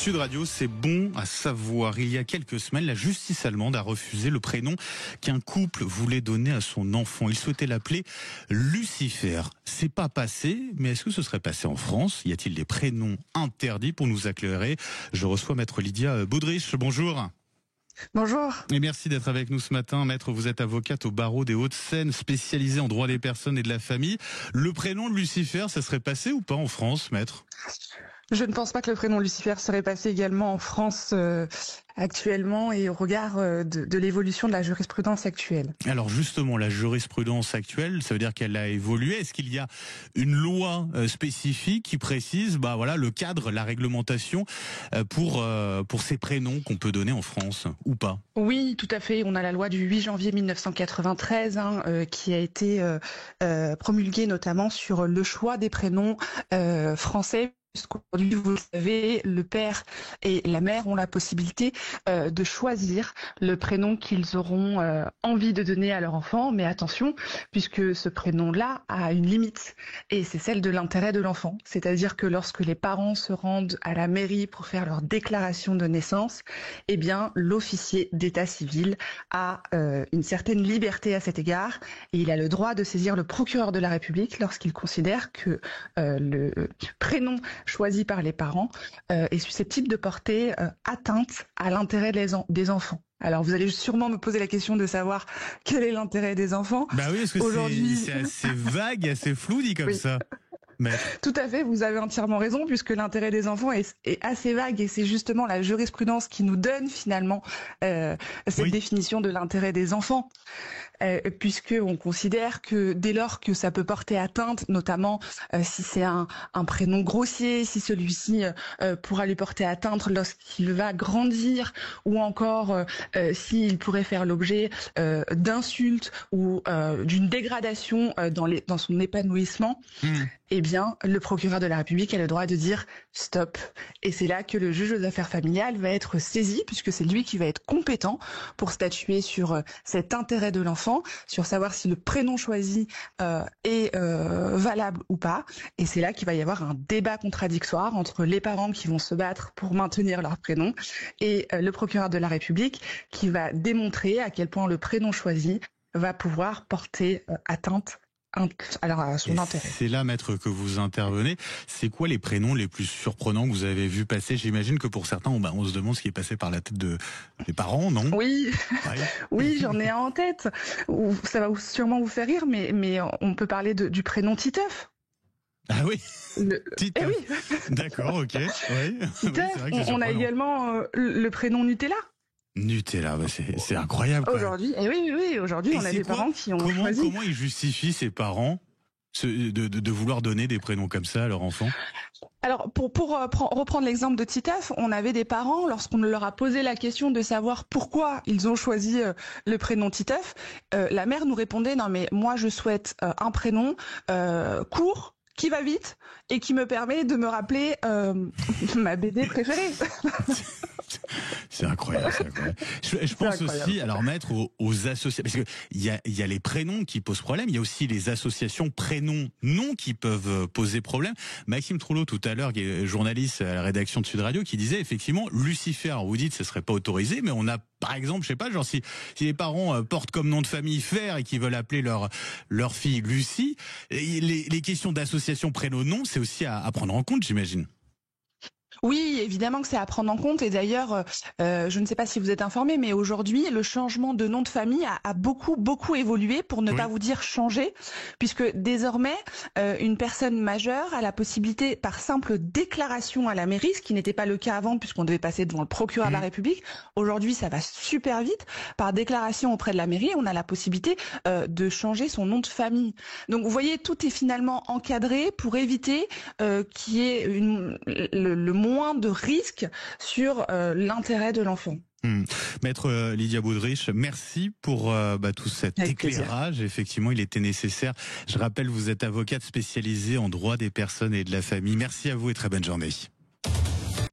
Sud Radio, c'est bon à savoir. Il y a quelques semaines, la justice allemande a refusé le prénom qu'un couple voulait donner à son enfant. Il souhaitait l'appeler Lucifer. C'est pas passé, mais est-ce que ce serait passé en France? Y a-t-il des prénoms interdits? Pour nous éclairer, je reçois maître Lydia Budrich. Bonjour. Bonjour. Et merci d'être avec nous ce matin. Maître, vous êtes avocate au barreau des Hauts-de-Seine, spécialisée en droit des personnes et de la famille. Le prénom de Lucifer, ça serait passé ou pas en France, maître? Je ne pense pas que le prénom Lucifer serait passé également en France actuellement et au regard de l'évolution de la jurisprudence actuelle. Alors justement, la jurisprudence actuelle, ça veut dire qu'elle a évolué. Est-ce qu'il y a une loi spécifique qui précise le cadre, la réglementation pour ces prénoms qu'on peut donner en France ou pas? Oui, tout à fait. On a la loi du 8 janvier 1993 qui a été promulguée notamment sur le choix des prénoms français. Puisqu'aujourd'hui, vous le savez, le père et la mère ont la possibilité de choisir le prénom qu'ils auront envie de donner à leur enfant. Mais attention, puisque ce prénom-là a une limite, et c'est celle de l'intérêt de l'enfant. C'est-à-dire que lorsque les parents se rendent à la mairie pour faire leur déclaration de naissance, eh bien, l'officier d'état civil a une certaine liberté à cet égard, et il a le droit de saisir le procureur de la République lorsqu'il considère que le prénom choisi par les parents est susceptible de porter atteinte à l'intérêt des enfants. Alors vous allez sûrement me poser la question de savoir quel est l'intérêt des enfants. Bah oui, parce que aujourd'hui c'est assez vague, assez flou dit comme ça. Mais... Tout à fait, vous avez entièrement raison, puisque l'intérêt des enfants est assez vague, et c'est justement la jurisprudence qui nous donne finalement cette définition de l'intérêt des enfants, puisque on considère que dès lors que ça peut porter atteinte, notamment si c'est un prénom grossier, si celui-ci pourra lui porter atteinte lorsqu'il va grandir, ou encore s'il pourrait faire l'objet d'insultes ou d'une dégradation dans son épanouissement, eh bien, le procureur de la République a le droit de dire stop. Et c'est là que le juge aux affaires familiales va être saisi, puisque c'est lui qui va être compétent pour statuer sur cet intérêt de l'enfant, sur savoir si le prénom choisi est valable ou pas. Et c'est là qu'il va y avoir un débat contradictoire entre les parents qui vont se battre pour maintenir leur prénom et le procureur de la République qui va démontrer à quel point le prénom choisi va pouvoir porter atteinte à son intérêt. C'est là, maître, que vous intervenez. C'est quoi les prénoms les plus surprenants que vous avez vu passer? J'imagine que pour certains, on se demande ce qui est passé par la tête des parents, non? Oui, oui, j'en ai un en tête. Ça va sûrement vous faire rire, mais on peut parler du prénom Titeuf. Ah oui, Titeuf. Eh oui. D'accord, ok. Oui. Titeuf. Oui, on a également le prénom Nutella. Nutella, c'est incroyable. Aujourd'hui, aujourd'hui, on a des parents qui ont choisi. Comment ils justifient, ces parents, de vouloir donner des prénoms comme ça à leur enfant? Alors, pour reprendre l'exemple de Titeuf, on avait des parents, lorsqu'on leur a posé la question de savoir pourquoi ils ont choisi le prénom Titeuf, la mère nous répondait « Non mais moi je souhaite un prénom court, qui va vite et qui me permet de me rappeler ma BD préférée. » C'est incroyable, c'est incroyable. Je pense aussi, alors maître, aux associations, parce que il y a les prénoms qui posent problème, il y a aussi les associations prénoms-noms qui peuvent poser problème. Maxime Trouleau, tout à l'heure, qui est journaliste à la rédaction de Sud Radio, qui disait effectivement Lucifer. Vous dites que ce serait pas autorisé, mais on a, par exemple, je sais pas, genre si les parents portent comme nom de famille Fer et qui veulent appeler leur fille Lucie, les questions d'association prénom-nom, c'est aussi à prendre en compte, j'imagine. Oui, évidemment que c'est à prendre en compte, et d'ailleurs, je ne sais pas si vous êtes informé, mais aujourd'hui, le changement de nom de famille a beaucoup évolué, pour ne pas vous dire changé, puisque désormais, une personne majeure a la possibilité, par simple déclaration à la mairie, ce qui n'était pas le cas avant, puisqu'on devait passer devant le procureur de la République. Aujourd'hui, ça va super vite. Par déclaration auprès de la mairie, on a la possibilité de changer son nom de famille. Donc, vous voyez, tout est finalement encadré pour éviter qu'il y ait le moins de risques sur l'intérêt de l'enfant. Maître Lydia Budrich, merci pour tout cet éclairage. Effectivement, il était nécessaire. Je rappelle, vous êtes avocate spécialisée en droit des personnes et de la famille. Merci à vous et très bonne journée.